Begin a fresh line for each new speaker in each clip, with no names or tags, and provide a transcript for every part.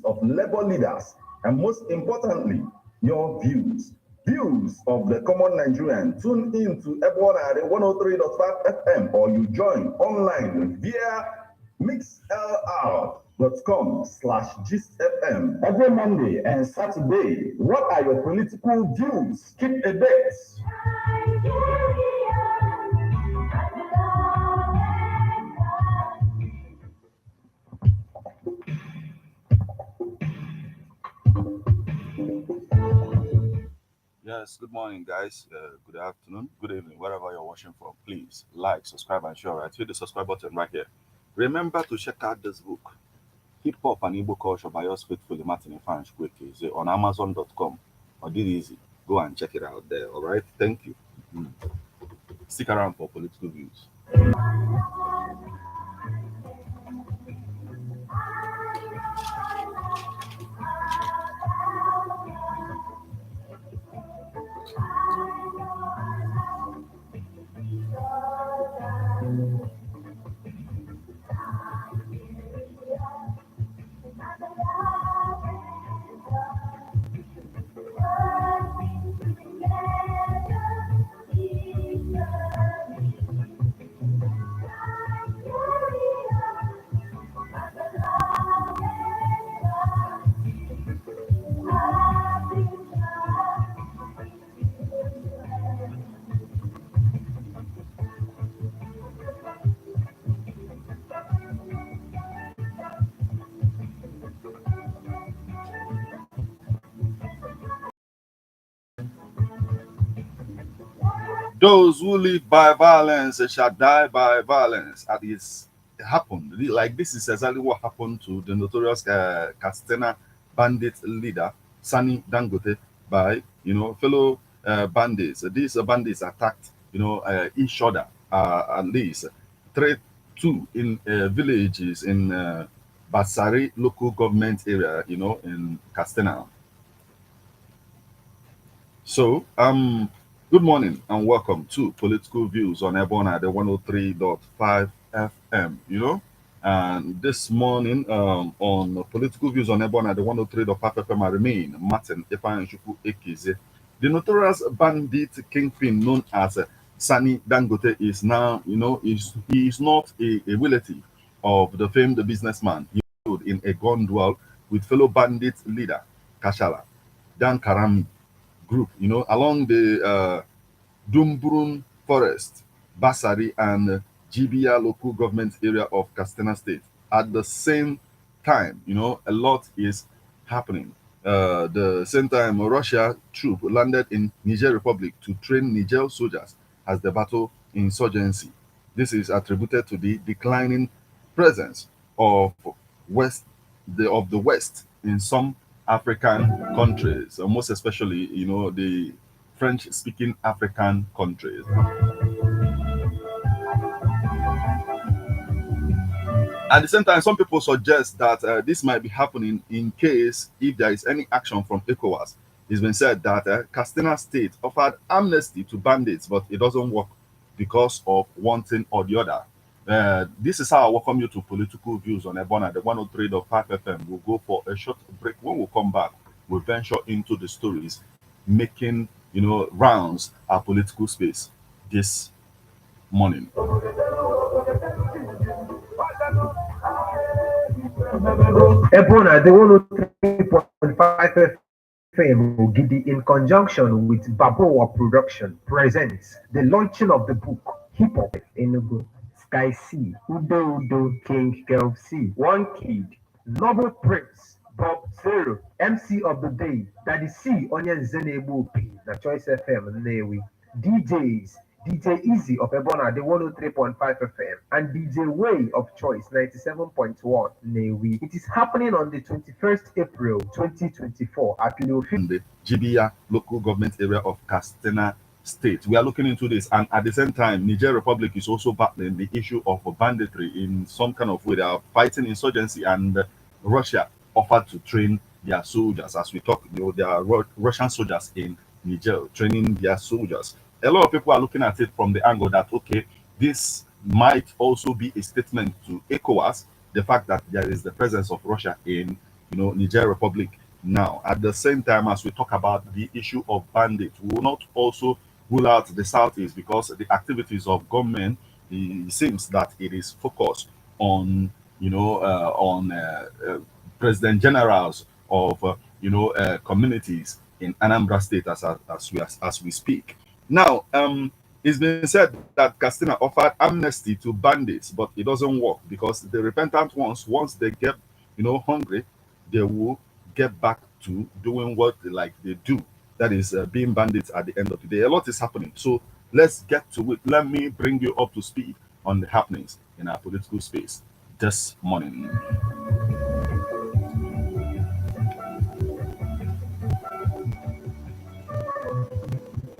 of labor leaders, and most importantly, your views. Views of the common Nigerian. Tune in to Ebonade 103.5 FM or you join online via mixlr.com/gistfm every Monday and Saturday. What are your political views? Keep a date.
Yes, good morning, guys. Good afternoon, good evening, wherever you're watching from. Please like, subscribe, and share. Right, hit the subscribe button right here. Remember to check out this book, Hip Hop and Igbo Culture by yours faithfully, Martin Ifanch Kweke. It's on Amazon.com. Or did easy. Go and check it out there. All right. Thank you. Stick around for political views. Those who live by violence shall die by violence. And it happened. Like this is exactly what happened to the notorious Castena bandit leader, Sani Dangote, by fellow bandits. These bandits attacked each other at least two in villages in Basari local government area, in Castena. So, good morning and welcome to Political Views on Ebona, the 103.5 FM. And this morning on Political Views on Ebona, the 103.5 FM, I remain Martin Ifanchukwu Ekize. The notorious bandit kingpin known as Sani Dangote is now, he is not a relative of the famed businessman. He killed in a gun duel with fellow bandit leader Kashala Dan Karami group, along the Dumbrun Forest, Basari, and Jibia local government area of Castena State. At the same time, a lot is happening. The same time, Russia troop landed in Niger Republic to train Niger soldiers as the battle insurgency. This is attributed to the declining presence of the West in some African countries, most especially, the French-speaking African countries. At the same time, some people suggest that this might be happening in case if there is any action from ECOWAS. It's been said that Castena State offered amnesty to bandits, but it doesn't work because of one thing or the other. This is how I welcome you to Political Views on Ebona, the 103.5 FM. We'll go for a short break. When we come back, we'll venture into the stories making, rounds our political space this morning.
Ebona, the 103.5 FM, Gidi, in conjunction with Baboa Production, presents the launching of the book Hip Hop Enugu. Sky C, Udo Udo, King Kelv C, One Kid, Noble Prince, Bob Zero, MC of the Day, Daddy C, Onion Zenebu P, na Choice FM, Newi, DJs, DJ Easy of Ebona, the 103.5 FM, and DJ Way of Choice, 97.1, Newi. It is happening on the 21st April 2024 at Leofin,
the Jibia local government area of Castena State. We are looking into this, and at the same time, Niger Republic is also battling the issue of banditry in some kind of way. They are fighting insurgency, and Russia offered to train their soldiers. As we talk, there are Russian soldiers in Niger training their soldiers. A lot of people are looking at it from the angle that, okay, this might also be a statement to ECOWAS, the fact that there is the presence of Russia in Niger Republic. Now, at the same time as we talk about the issue of bandits, we will not also rule out the southeast because the activities of government, it seems that it is focused on president generals of communities in Anambra State as we speak. Now, it's been said that Castina offered amnesty to bandits, but it doesn't work because the repentant ones, once they get hungry, they will get back to doing what they do. That is being bandits at the end of the day. A lot is happening. So let's get to it. Let me bring you up to speed on the happenings in our political space this morning.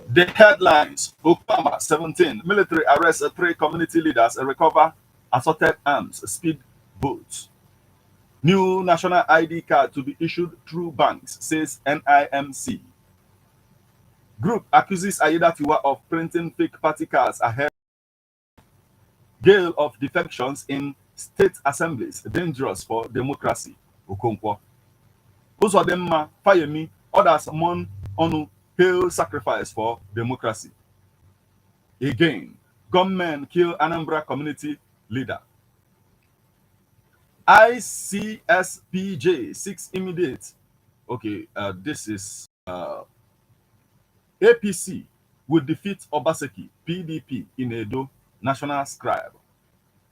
The headlines: Okama 17, military arrests three community leaders and recover assorted arms, speed boats. New national ID card to be issued through banks, says NIMC. Group accuses Ayedatiwa of printing fake party cards ahead. Gale of defections in state assemblies, dangerous for democracy. Okonkwo. Uzodinma, Fayemi, others mourn Onu, hail sacrifice for democracy. Again, gunmen kill Anambra community leader. ICSPJ 6 immediate. Okay, this is APC will defeat Obaseki, PDP in Edo, national scribe.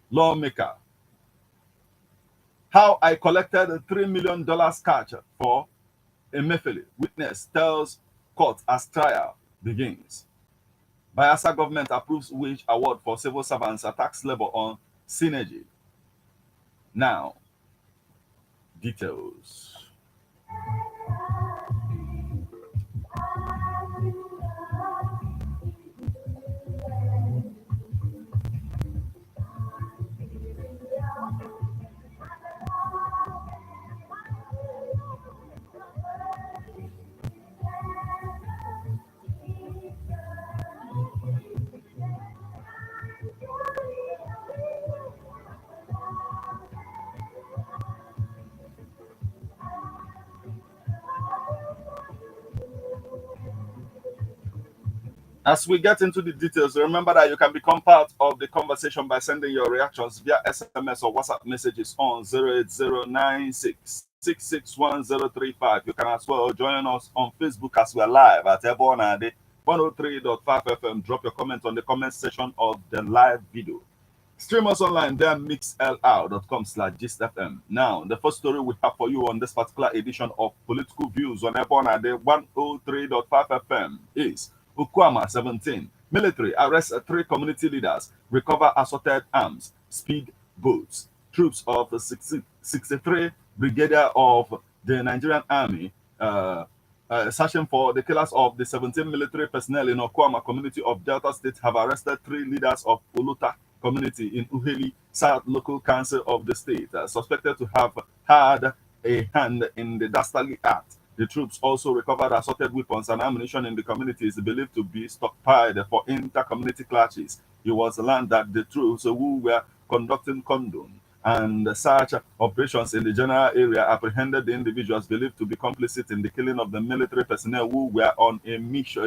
Lawmaker. How I collected $3 million cash for Emefiele. Witness tells court as trial begins. Bayelsa government approves wage award for civil servants, attacks labor on synergy. Now, details. As we get into the details, remember that you can become part of the conversation by sending your reactions via SMS or WhatsApp messages on 08096 You can as well join us on Facebook as we're live at Ebonade 103.5 FM. Drop your comment on the comment section of the live video. Stream us online via mixlr.com/gistfm. Now, the first story we have for you on this particular edition of Political Views on Ebonade 103.5 FM is Ukwama 17. Military arrests three community leaders, recover assorted arms, speed boats. Troops of the 63 Brigadier of the Nigerian Army searching for the killers of the 17 military personnel in Okwama community of Delta State have arrested three leaders of Uluta community in Uheli South Local Council of the state, suspected to have had a hand in the dastardly act. The troops also recovered assorted weapons and ammunition in the communities believed to be stockpiled for inter-community clashes. It was learned that the troops who were conducting condom and search operations in the general area apprehended the individuals believed to be complicit in the killing of the military personnel who were on a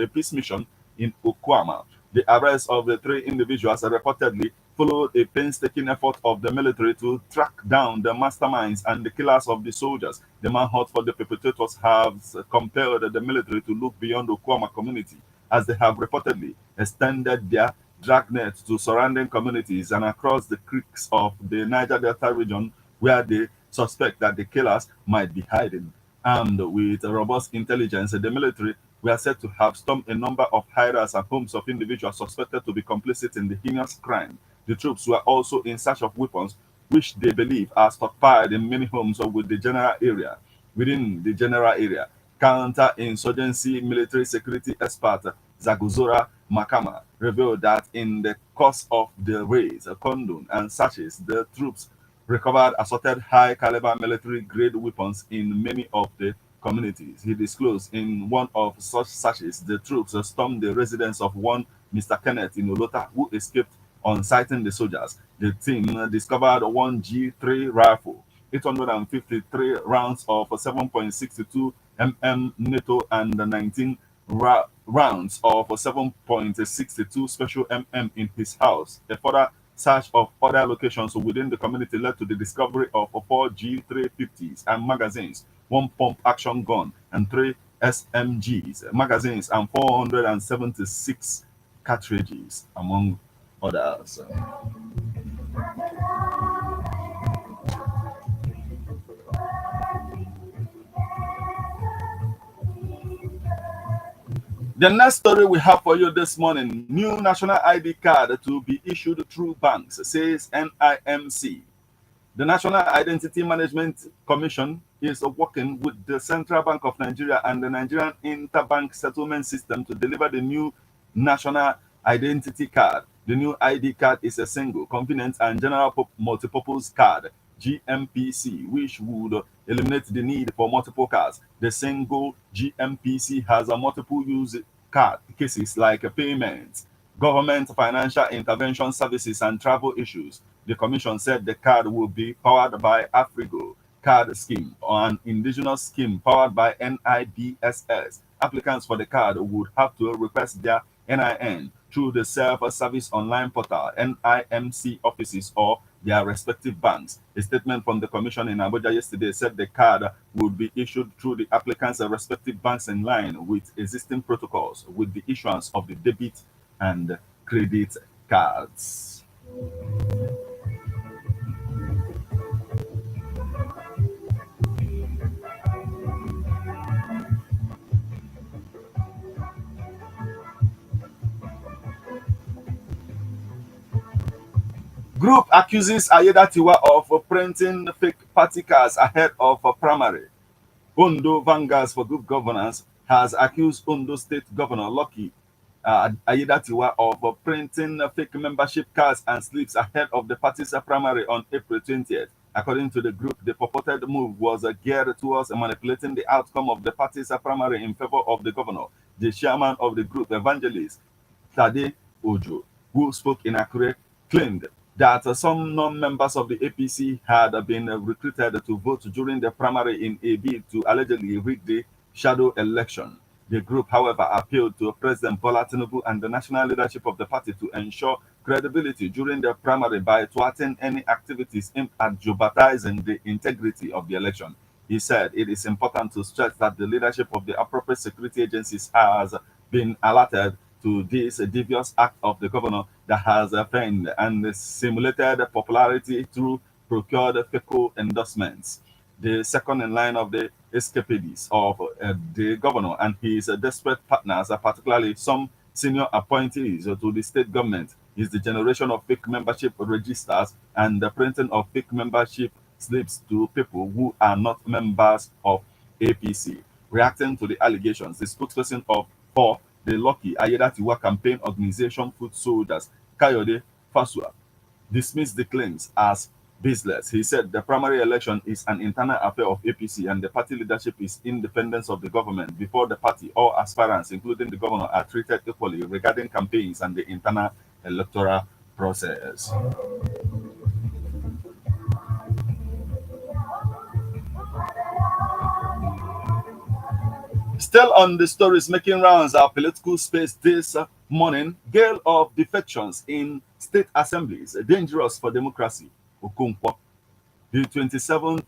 peace mission in Okwama. The arrest of the three individuals reportedly followed a painstaking effort of the military to track down the masterminds and the killers of the soldiers. The manhunt for the perpetrators has compelled the military to look beyond the Okwama community, as they have reportedly extended their dragnet to surrounding communities and across the creeks of the Niger Delta region, where they suspect that the killers might be hiding. Armed with robust intelligence, the military were said to have stormed a number of hiders and homes of individuals suspected to be complicit in the heinous crime. The troops were also in search of weapons, which they believe are stockpiled in many homes within the general area. Counter-insurgency military security expert Zaguzora Makama revealed that in the course of the raids, condom, and searches, the troops recovered assorted high-caliber military-grade weapons in many of the communities. He disclosed in one of such searches, the troops stormed the residence of one Mr. Kenneth in Olota, who escaped on sighting the soldiers. The team discovered one G3 rifle, 853 rounds of 7.62 mm NATO and 19 rounds of 7.62 special mm in his house. A further search of other locations within the community led to the discovery of 4G350s and magazines, one pump action gun, and 3 SMGs, magazines, and 476 cartridges, among others. The next story we have for you this morning: new national ID card to be issued through banks, says NIMC. The National Identity Management Commission is working with the Central Bank of Nigeria and the Nigerian Interbank Settlement System to deliver the new National Identity Card. The new ID card is a single, convenient, and general multipurpose card, GMPC, which would eliminate the need for multiple cards. The single GMPC has a multiple use card cases like payments, government financial intervention services, and travel issues. The commission said the card will be powered by Afrigo card scheme, or an indigenous scheme powered by NIDSS. Applicants for the card would have to request their NIN through the self-service online portal, NIMC offices, or their respective banks. A statement from the commission in Abuja yesterday said the card would be issued through the applicants' respective banks in line with existing protocols with the issuance of the debit and credit cards. Group accuses Ayedatiwa of printing fake party cards ahead of a primary. Ondo Vanguards for Good Governance has accused Ondo State Governor Lucky Ayedatiwa of printing fake membership cards and slips ahead of the party's primary on April 20th. According to the group, the purported move was geared towards manipulating the outcome of the party's primary in favor of the governor. The chairman of the group, Evangelist Tade Ojo, who spoke in Akure, claimed that some non-members of the APC had been recruited to vote during the primary in a bid to allegedly rig the shadow election. The group, however, appealed to President Bola Tinubu and the national leadership of the party to ensure credibility during the primary by thwarting any activities aimed at jeopardizing the integrity of the election. He said it is important to stress that the leadership of the appropriate security agencies has been alerted to this devious act of the governor that has feigned and simulated popularity through procured fecal endorsements. The second in line of the escapades of the governor and his desperate partners, particularly some senior appointees to the state government, is the generation of fake membership registers and the printing of fake membership slips to people who are not members of APC. Reacting to the allegations, the spokesperson for the Lucky Ayedatiwa campaign organization Foot Soldiers, Kayode Fasua, dismissed the claims as baseless. He said the primary election is an internal affair of APC and the party leadership is independent of the government. Before the party, all aspirants, including the governor, are treated equally regarding campaigns and the internal electoral process. Still on the stories making rounds our political space this morning, gale of defections in state assemblies, dangerous for democracy. Okonkwo. The 27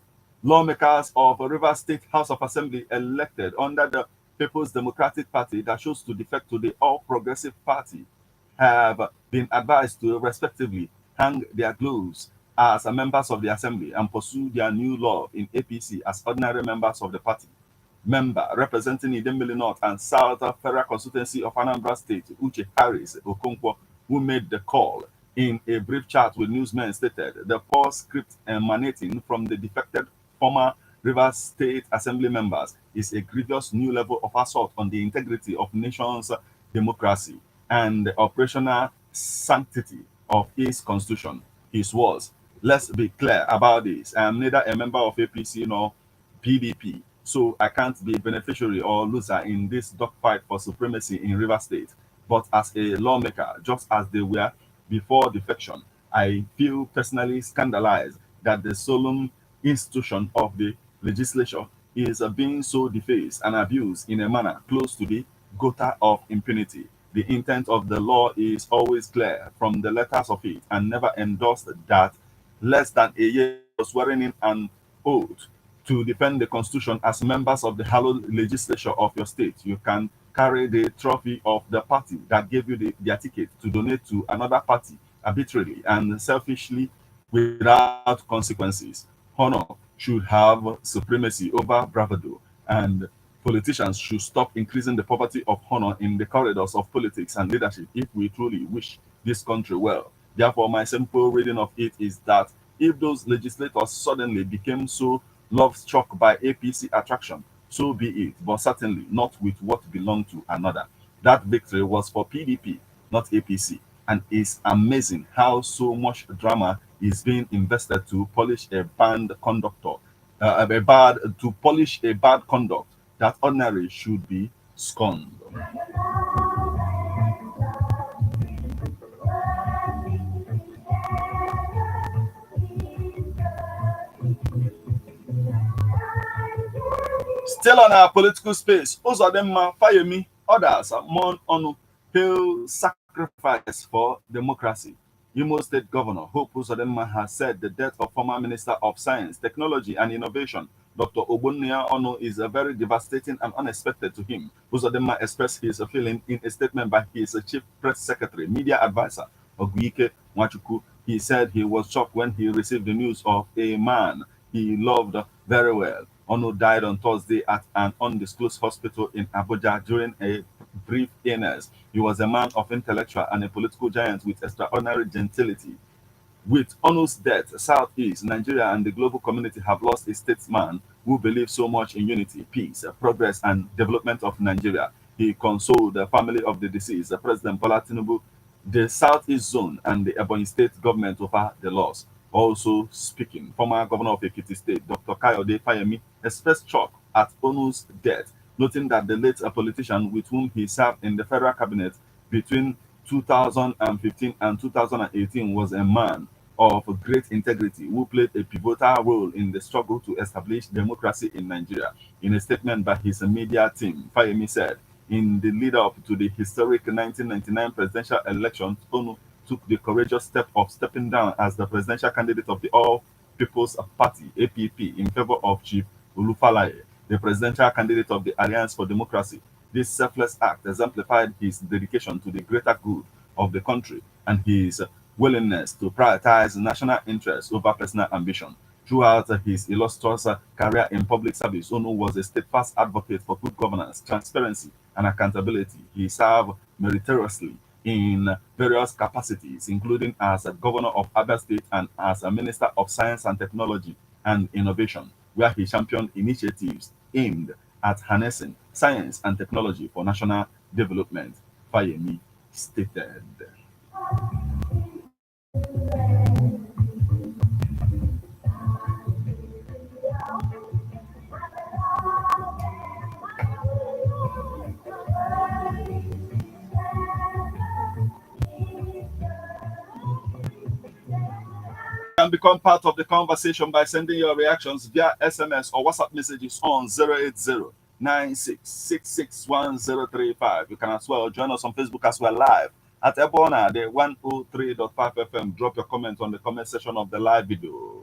lawmakers of Rivers State House of Assembly elected under the People's Democratic Party that chose to defect to the All Progressive Party have been advised to respectively hang their gloves as members of the assembly and pursue their new law in APC as ordinary members of the party. Member representing Idemili North and South Federal Constituency of Anambra State, Uche Harris Okonkwo, who made the call, in a brief chat with newsmen, stated the poor script emanating from the defected former Rivers State Assembly members is a grievous new level of assault on the integrity of nation's democracy and the operational sanctity of its constitution. His words, let's be clear about this. I am neither a member of APC nor PDP, so I can't be beneficiary or loser in this dogfight for supremacy in Rivers State. But as a lawmaker, just as they were before defection, I feel personally scandalized that the solemn institution of the legislature is being so defaced and abused in a manner close to the gutter of impunity. The intent of the law is always clear from the letters of it and never endorsed that less than a year before swearing in an oath to defend the Constitution as members of the hallowed legislature of your state, you can carry the trophy of the party that gave you their ticket to donate to another party arbitrarily and selfishly without consequences. Honor should have supremacy over bravado, and politicians should stop increasing the poverty of honor in the corridors of politics and leadership if we truly wish this country well. Therefore, my simple reading of it is that if those legislators suddenly became so love struck by APC attraction, so be it, but certainly not with what belonged to another. That victory was for PDP, not APC, and it's amazing how so much drama is being invested to polish a bad conductor, to polish a bad conduct that ordinarily should be scorned. Still on our political space, Uzodinma, Fayemi, others mourn on pale sacrifice for democracy. Imo State Governor Hope Uzodinma has said the death of former Minister of Science, Technology and Innovation, Dr. Ogbonnia Ono, is very devastating and unexpected to him. Uzodinma expressed his feeling in a statement by his Chief Press Secretary, Media Advisor, Oguike Wachuku. He said he was shocked when he received the news of a man he loved very well. Ono died on Thursday at an undisclosed hospital in Abuja during a brief illness. He was a man of intellectual and a political giant with extraordinary gentility. With Ono's death, Southeast Nigeria and the global community have lost a statesman who believed so much in unity, peace, progress, and development of Nigeria. He consoled the family of the deceased, President Bola Tinubu, the Southeast Zone, and the Ebonyi State government over the loss. Also speaking, former governor of Ekiti State, Dr. Kayode Fayemi, expressed shock at Onu's death, noting that the late politician with whom he served in the federal cabinet between 2015 and 2018 was a man of great integrity who played a pivotal role in the struggle to establish democracy in Nigeria. In a statement by his media team, Fayemi said, in the lead up to the historic 1999 presidential election, Onu took the courageous step of stepping down as the presidential candidate of the All People's Party, APP, in favor of Chief Olufalaye, the presidential candidate of the Alliance for Democracy. This selfless act exemplified his dedication to the greater good of the country and his willingness to prioritize national interests over personal ambition. Throughout his illustrious career in public service, Onu was a steadfast advocate for good governance, transparency, and accountability. He served meritoriously in various capacities, including as a governor of Abia State and as a minister of science and technology and innovation, where he championed initiatives aimed at harnessing science and technology for national development, Fayemi stated. Can become part of the conversation by sending your reactions via SMS or WhatsApp messages on 080 You can as well join us on Facebook as well live at Ebona, the 103.5 FM. Drop your comment on the comment section of the live video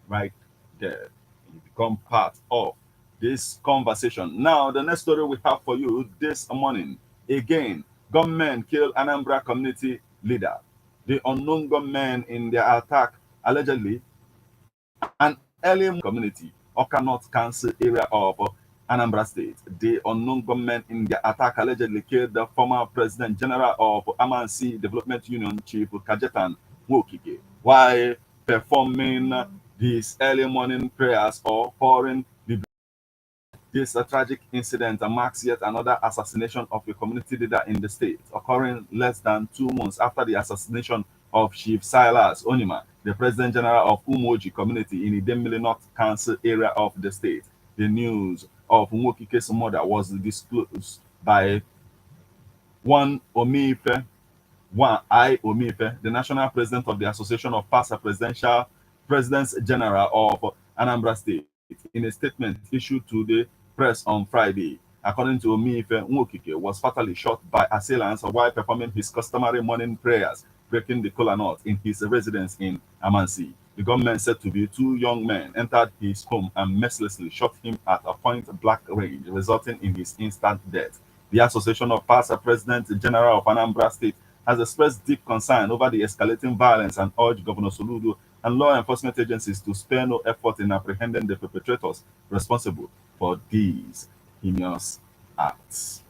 right there. You become part of this conversation. Now, the next story we have for you this morning. Again, gunmen kill Anambra community leader. The unknown gunmen in their attack allegedly an early community, Oka North Council area of Anambra State. The unknown gunmen in their attack allegedly killed the former President General of Amansi Development Union, Chief Kajetan Wokike, while performing these early morning prayers or pouring the. This tragic incident marks yet another assassination of a community leader in the state, occurring less than 2 months after the assassination of Chief Silas Onima, the President General of Umoji community in the Idemili North Council area of the state. The news of Nwokike's murder was disclosed by one I Omife, the national president of the Association of Past Presidents General of Anambra State. In a statement issued to the press on Friday, according to Omiife Nwokike, was fatally shot by assailants while performing his customary morning prayers, breaking the kola nut in his residence in Amansi. The gunmen, said to be two young men, entered his home and mercilessly shot him at a point-blank range, resulting in his instant death. The Association of Past President General of Anambra State has expressed deep concern over the escalating violence and urged Governor Soludo and law enforcement agencies to spare no effort in apprehending the perpetrators responsible for these heinous acts.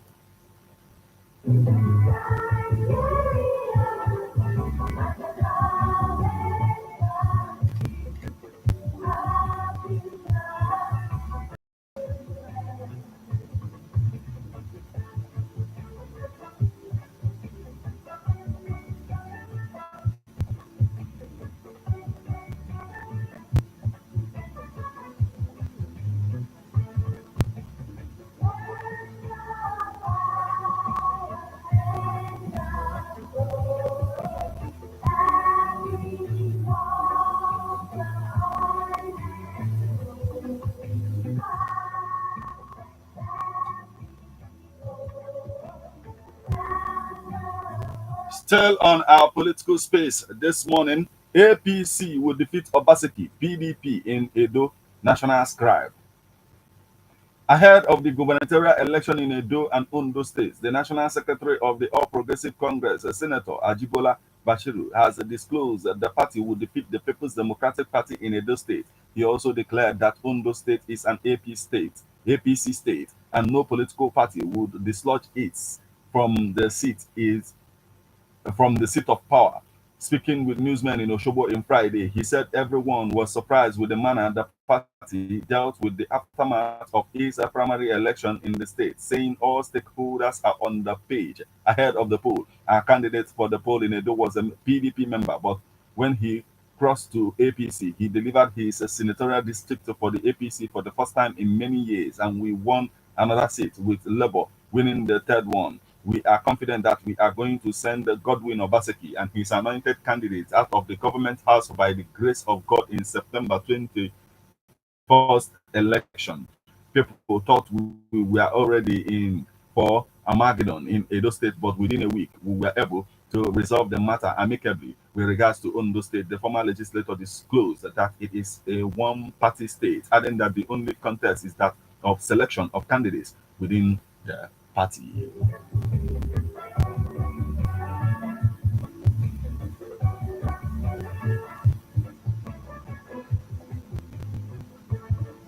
Still on our political space this morning, APC will defeat Obaseki PDP in Edo National Scribe. Ahead of the gubernatorial election in Edo and Ondo states, the National Secretary of the All Progressive Congress, Senator Ajibola Bashiru, has disclosed that the party would defeat the People's Democratic Party in Edo State. He also declared that Ondo State is an APC state, and no political party would dislodge it from the seat is from the seat of power. Speaking with newsmen in Oshobo on Friday, he said everyone was surprised with the manner the party dealt with the aftermath of its primary election in the state, saying all stakeholders are on the page ahead of the poll. Our candidate for the poll in Edo was a PDP member, but when he crossed to APC, he delivered his senatorial district for the APC for the first time in many years, and we won another seat, with Labour winning the third one. We are confident that we are going to send Godwin Obaseki and his anointed candidates out of the government house by the grace of God in September 21st election. People thought we were already in for Armageddon in Edo State, but within a week we were able to resolve the matter amicably. With regards to Ondo State, the former legislator disclosed that it is a one-party state, adding that the only contest is that of selection of candidates within the party.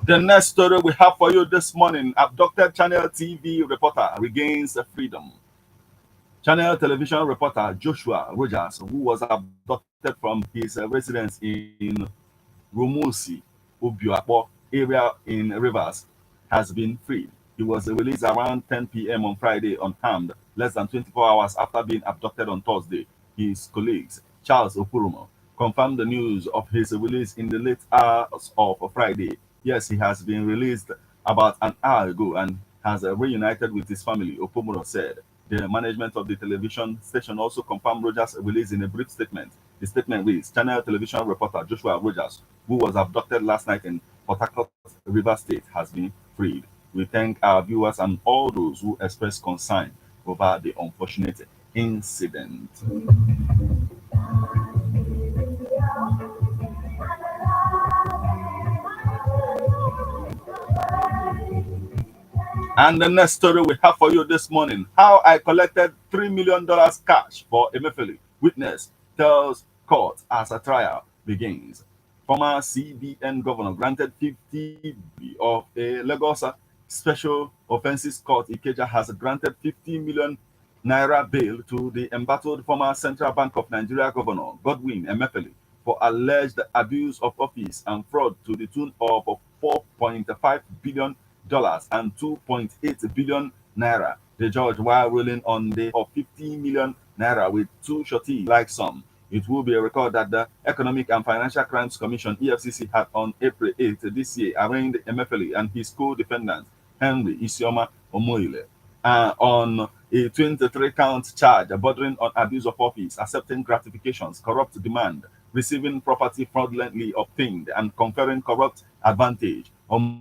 The next story we have for you this morning: abducted Channel TV reporter regains freedom. Channel television reporter Joshua Rogers, who was abducted from his residence in Rumusi, Obiakpo area in Rivers, has been freed. He was released around 10 p.m. on Friday unharmed, less than 24 hours after being abducted on Thursday. His colleagues, Charles Opurumo, confirmed the news of his release in the late hours of Friday. Yes, he has been released about an hour ago and has reunited with his family, Opomoro said. The management of the television station also confirmed Rogers' release in a brief statement. The statement reads: Channel television reporter Joshua Rogers, who was abducted last night in Port Harcourt, River State, has been freed. We thank our viewers and all those who expressed concern over the unfortunate incident. And the next story we have for you this morning: how I collected $3 million cash for Emefiele. Witness tells court as a trial begins. Former CBN governor granted 50 of a Lagos Special Offences Court Ikeja has granted 50 million naira bail to the embattled former Central Bank of Nigeria governor Godwin Emefiele for alleged abuse of office and fraud to the tune of $4.5 billion and 2.8 billion naira. The judge, while ruling on the of 50 million naira with two shorty like sum. It will be recorded that the Economic and Financial Crimes Commission (EFCC) had on April 8 this year arraigned Emefiele and his co-defendant Henry Isioma Omoile on a 23-count charge bordering on abuse of office, accepting gratifications, corrupt demand, receiving property fraudulently obtained, and conferring corrupt advantage on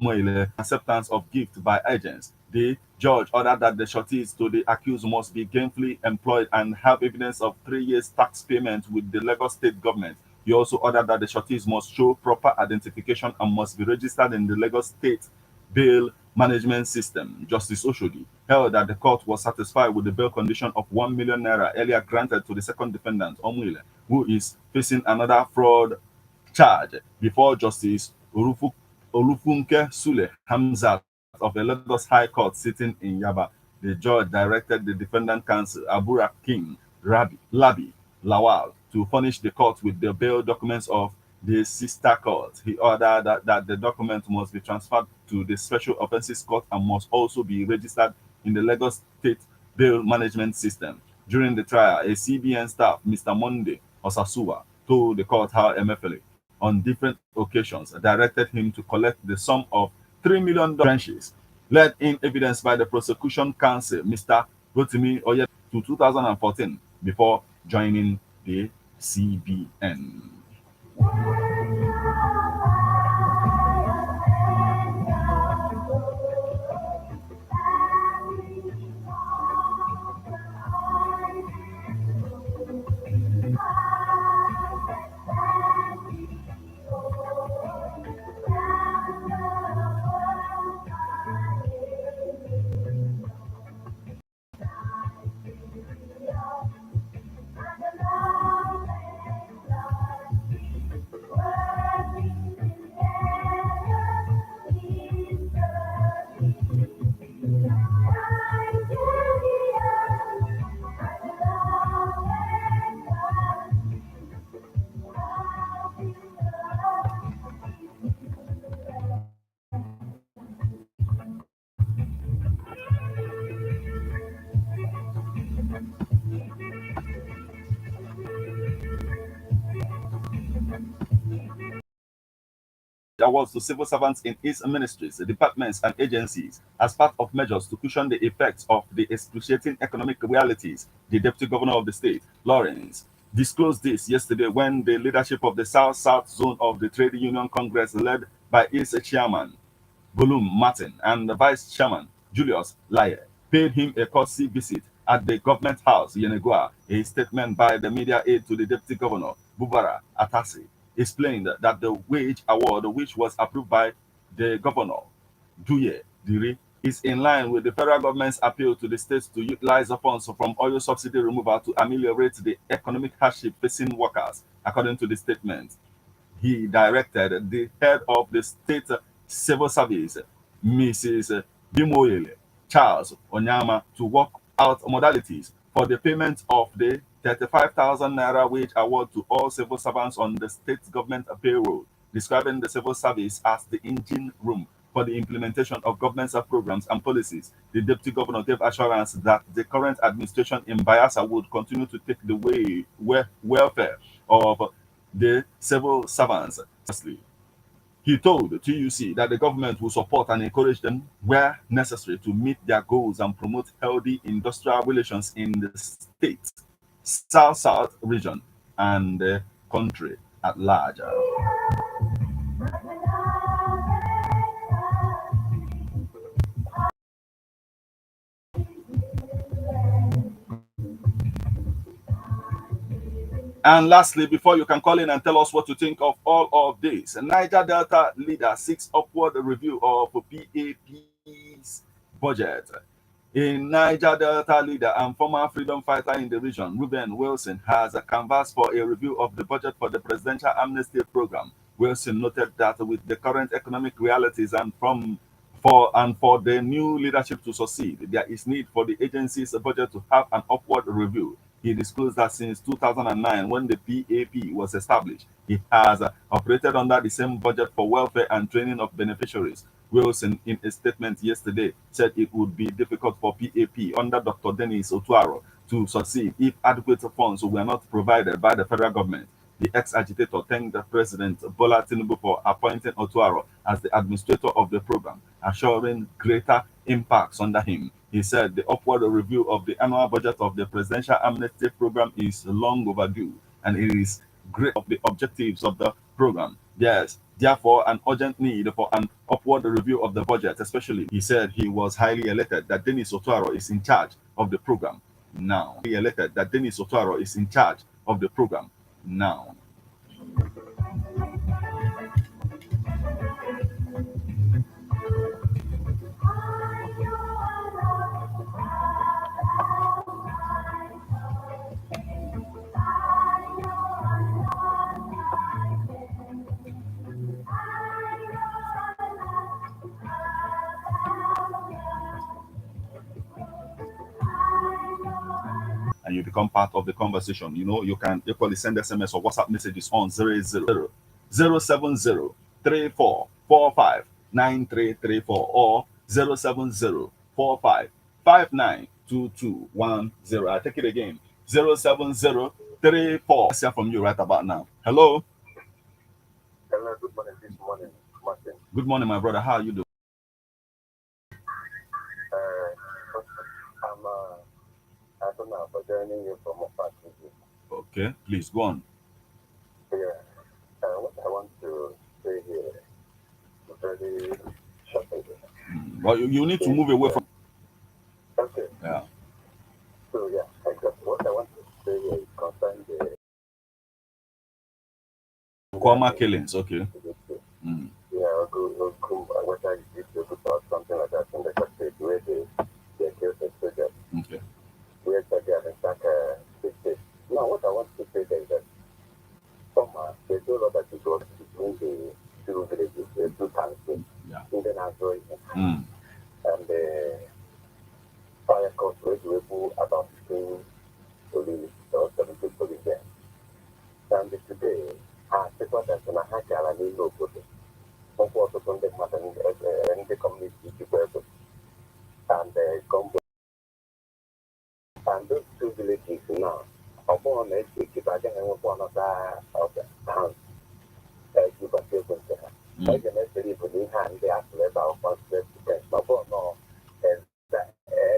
acceptance of gift by agents. The judge ordered that the sureties to the accused must be gainfully employed and have evidence of 3 years tax payment with the Lagos state government. He also ordered that the sureties must show proper identification and must be registered in the Lagos state bail management system. Justice Oshodi held that the court was satisfied with the bail condition of 1 million naira earlier granted to the second defendant, Omuile, who is facing another fraud charge before Justice Olufunke Sule Hamzat of the Lagos High Court sitting in Yaba. The judge directed the defendant counsel Aburakim Labi Lawal to furnish the court with the bail documents of the sister court. He ordered that the document must be transferred to the Special Offences Court and must also be registered in the Lagos State Bail Management System. During the trial, a CBN staff, Mr. Monday Osasuwa, told the court how MFLA, on different occasions, directed him to collect the sum of $3 million trenches, led in evidence by the prosecution counsel, Mr. Rotimi Oye, to 2014 before joining the CBN. Awards to civil servants in its ministries, departments, and agencies as part of measures to cushion the effects of the excruciating economic realities. The Deputy Governor of the state, Lawrence, disclosed this yesterday when the leadership of the South-South Zone of the Trade Union Congress, led by its chairman, Bulum Martin, and the vice chairman, Julius Laye, paid him a courtesy visit at the government house, Yenegua. A statement by the media aide to the deputy governor, Bubara Atasi, explained that the wage award, which was approved by the governor, Duye Diri, is in line with the federal government's appeal to the states to utilize the funds from oil subsidy removal to ameliorate the economic hardship facing workers. According to the statement, he directed the head of the state civil service, Mrs. Bimoyele Charles Onyama, to work out modalities for the payment of the 35,000 naira wage award to all civil servants on the state government payroll, describing the civil service as the engine room for the implementation of government's programs and policies. The deputy governor gave assurance that the current administration in Bayelsa would continue to take the welfare of the civil servants seriously. He told TUC that the government will support and encourage them where necessary to meet their goals and promote healthy industrial relations in the state, South-South region, and the country at large. And lastly, before you can call in and tell us what you think of all of this, Niger Delta leader seeks upward review of PAP's budget. A Niger Delta leader and former freedom fighter in the region, Reuben Wilson, has canvassed for a review of the budget for the presidential amnesty program. Wilson noted that with the current economic realities and for the new leadership to succeed, there is need for the agency's budget to have an upward review. He disclosed that since 2009, when the PAP was established, it has operated under the same budget for welfare and training of beneficiaries. Wilson, in a statement yesterday, said it would be difficult for PAP under Dr. Dennis Otuaro to succeed if adequate funds were not provided by the federal government. The ex-agitator thanked the President Bola Tinubu for appointing Otuaro as the administrator of the program, assuring greater impacts under him. He said the upward review of the annual budget of the presidential amnesty program is long overdue, and it is great of the objectives of the program. Yes, therefore, an urgent need for an upward review of the budget, especially. He said he was highly elated that Dennis Otwaro is in charge of the program now. He elected that Dennis Otwaro is in charge of the program now. And you become part of the conversation. You know, you can equally send SMS or WhatsApp messages on 070-3445-9334 or 070-4559-2210. I take it again. 070-34. Let's hear from you right about now. Hello.
Hello, good morning. This morning, Martin.
Good morning, my brother. How are you doing?
I don't know for joining you from a party.
Okay, please go on.
Yeah, what I want to say here is very shocking.
Well, you need to move away from.
Okay.
Yeah.
So yeah, exactly. What I want to say here is concerning the
Kwama killings. Okay.
Yeah, whether it is or something like that in the country where they killed the soldiers.
Okay.
Where they are in fact state. Now, what I want to say there is that they do a lot of people between the two villages, the two towns,
Yeah.
Indian Azoi
Mm.
and the fire cost rate about 15 police or 17 police there. And today, people that are not having no good. Some also from the matter and the community people and the combo. And those two villages now, upon it, keep again one of the towns. Keep a few things there. I can actually put in hand the athlete about first defense. But no,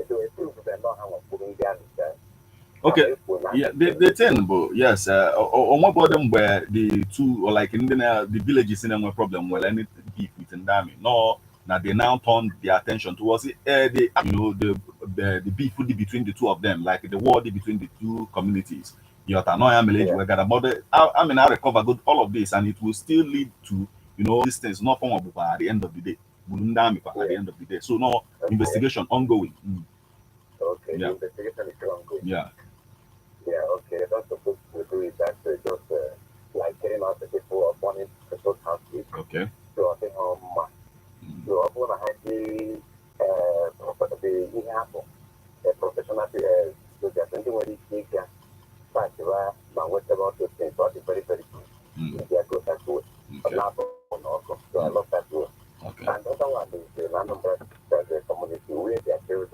do it too, but not how I'm putting down.
Okay. Yeah, the thing, but yes, on what about them where the two or like in the villages in them were problem well anything beef with Ndami. No, now they now turn their attention towards it. The beef between the two of them, like the war between the two communities. You know, we got about it. I mean, I recover good all of this, and it will still lead to these things not from Abuba at the end of the day. Ndami at the end of the day. So no investigation ongoing.
Okay,
yeah.
The investigation is still ongoing.
Yeah.
Yeah, okay. That's supposed to do is actually just like getting out the people of wanting to sort out this.
Okay.
So I think so I want to have the professional so there's something where you take that but what about those things are very, very good. They are good at work. So I love that work.
Okay.
And the other one is the Anambra community where they are killed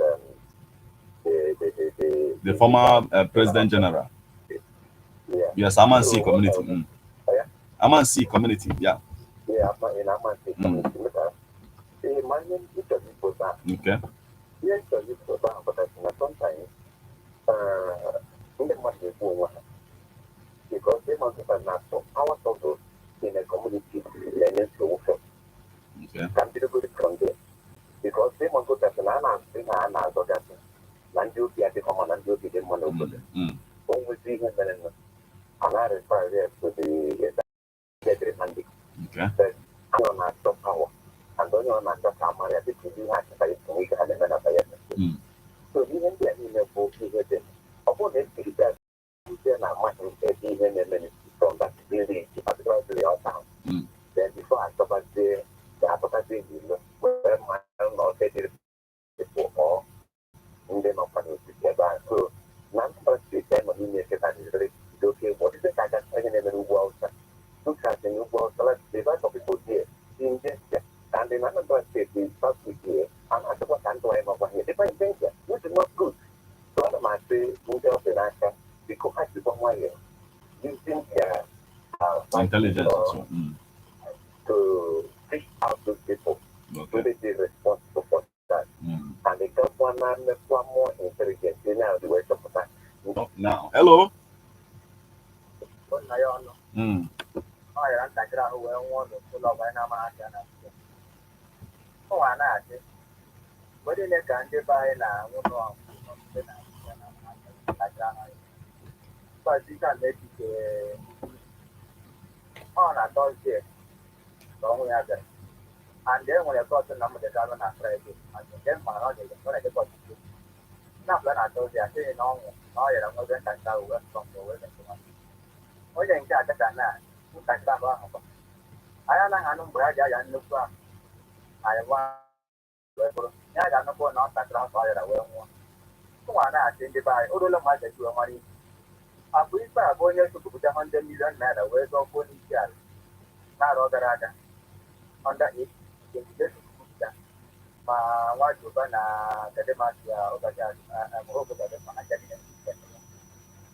the former President General.
Yeah.
Yes, Amansi community.
Yeah.
Amansi community, yeah.
Yeah, in Amansi community. Imagine each of you put that.
Okay.
Yes, you put that, but sometimes in the money is one. Because they must have not so our those in a community learning to work.
Okay.
Can be good from there. Because they must go to the Nanjuki at the common and duty didn't want to go there. Only 300 and I refer there to the Bedri Mandi.
Okay.
On our top power. And don't you know that I'm married to you have to pay for me to have a man of a So even the email book is a thing. Upon it, that then I might even a minute from that building, particularly to the old town. Then before I stop at the advocacy, where my own or take it before. So now the time when you make it and it's okay, what is the kind of thing in the world? Look at the new world, so let's divide of people here in this and in another state is first with here and I suppose I'm going over here. Different things which is not good. So what am I saying? Move out the answer because I become one year. Using
intelligence also.
To fish out those people.
Okay.
So they be responsible for that. And they got one more intelligent. Now the way to that.
Now, hello.
ọ yara ntakịrị ahụ wee nwụọ n'ụlọ ọgba anyị na-amaghị aka na ụwa na-achị mgbe niile ka ndị be anyị na-anwụ n'ọmụmụ na ntakịrị ahụ gbazika na-echiche ọ na Tọzdee ka ọnwụ ya bịara and e nwere kọtụ na mgbede garụ na Fraịde nke mara na ọ na-edekọ ọtụtụ na-apụla na Tọzdee asịghị na ọnwụ na ọ yara nwoge ntakịrị ahụ wee sọmpe wee metụma onye nke adaka na ntakịrị ahụ ahụ kwa anyị anaghị anụ mgbe ha ji aya nnukwu ahụ anyị gwa wee bụrụ ya ga-anụkwu na ntakịrị ahụ ọ yara wee nwụọ ụmụ na-achị ndị be anyị o ruola mmadụ eji mara ihe abụ ikpe a bụ onye tụpụta 100 million naira wee zọọ kwuo n'isi ala n'arọ gara aga under ma nwa Juba na Kademasi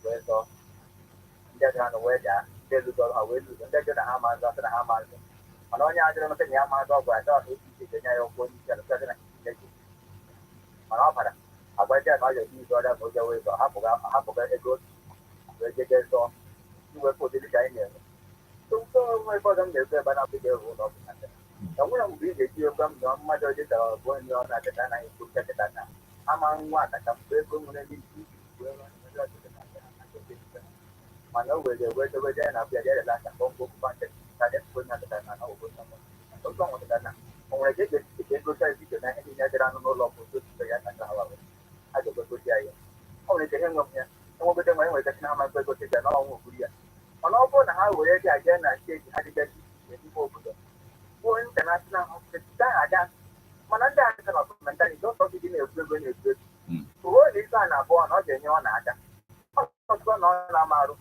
wee zọọ ndị dị anụ wee daa ndị lụzọ ha wee lụzọ ndị dị na ha mazụ asị na ha mazụ mana onye ajụrụ maka na ya mazụ ọgwụ ada ọha echiche ga-enye ya okwu onye isi ala dị na ikike mana ọ bara agwaja na ọ ga-eji izu ọrịa ma oge wee zọọ hapụga ego wee jege zọọ iwepụ ụdịdị ka anyị na-enwe nwe ebe ọzọ m na-ekwu ebe na abụghị ewu ụlọ ọgwụ na enwere mgbe ị ga-eji ekwe m na mmadụ oji tara ọbụ onye ọ na-akịta anaghị ekwu nkekịta na ama nwa akata mgbe ego nwere ndị mana o were ewedoweje ya na abịa jerela aka ka ọgwụ okwu nke na akịta na otu ọnwụtara na o nwere ka e ga-esi egocha iziche na ihe niile dịra anụ n'ụlọ ọgwụ otu ya kacha hawa a ga-egogoji ya o nwere ike ihe nwe m ya enwegote nwe enwere kasị na ama mkpe gote ya na ọnwụ ogburu ya mana ọ bụrụ na ha were dị aja na steeti ha dịgasị n'ime obodo bụ international hospital ahụ aja mana ndị aka na ọkụmentari dọkọtị dị na-ekwu ego na-ekwu ego ruo na ife a na abụọ na ọ ga-enye ọ na-aga ọtụtụ na ọ na-amarụ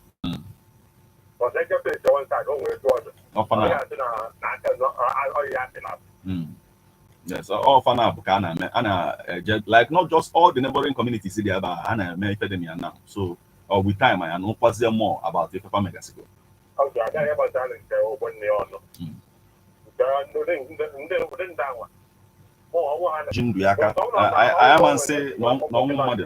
yes, all fana bụ ka a na-eje like not just all the neighboring communities dị ebe a na-eme ife dị ya now so with time I nụkwazie more about ife megasịgo ji ndụ ya aka anyị ama nsị na ọnwụ mmadụ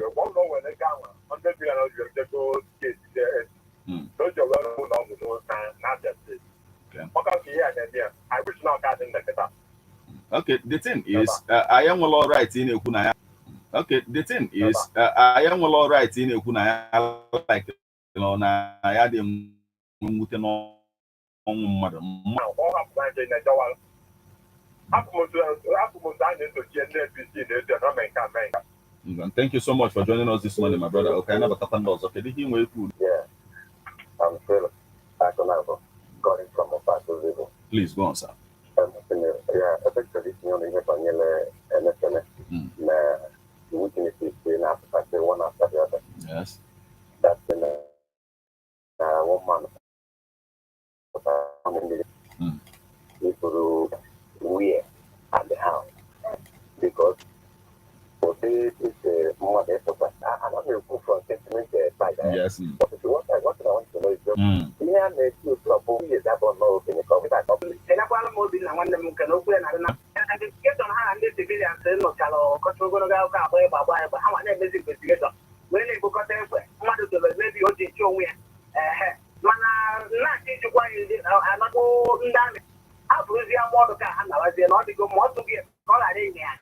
okay the thing is I am all right in ekwu na ya okay the thing is I am all right in ekwu na ya like na ya dị mwute n'ọnwụ mmadụ thank you so much for joining us this morning, my brother. Okay, never happened also. Okay, did you cool?
Yeah, I'm still Anambra, calling from a part of the
Please go on, sir.
Yeah, effectively, you know, the witnesses in Africa, one after the other.
Yes.
That's in 1 month. People we at the house because for this is more than I'm not going to from sentiment side.
Yes.
But what I want to know is yeah, there's two trouble is that on no in the COVID. And I want more than one them can open and get on hand the civilians no calo control go go but how many basic investigator when they go cut them mother to maybe o dey show we mana na change kwa another ndani abụrụzie mmadụ ka ha na-awazie na ọ dịgo ma ọ tụghị ka ọ ghara inye ya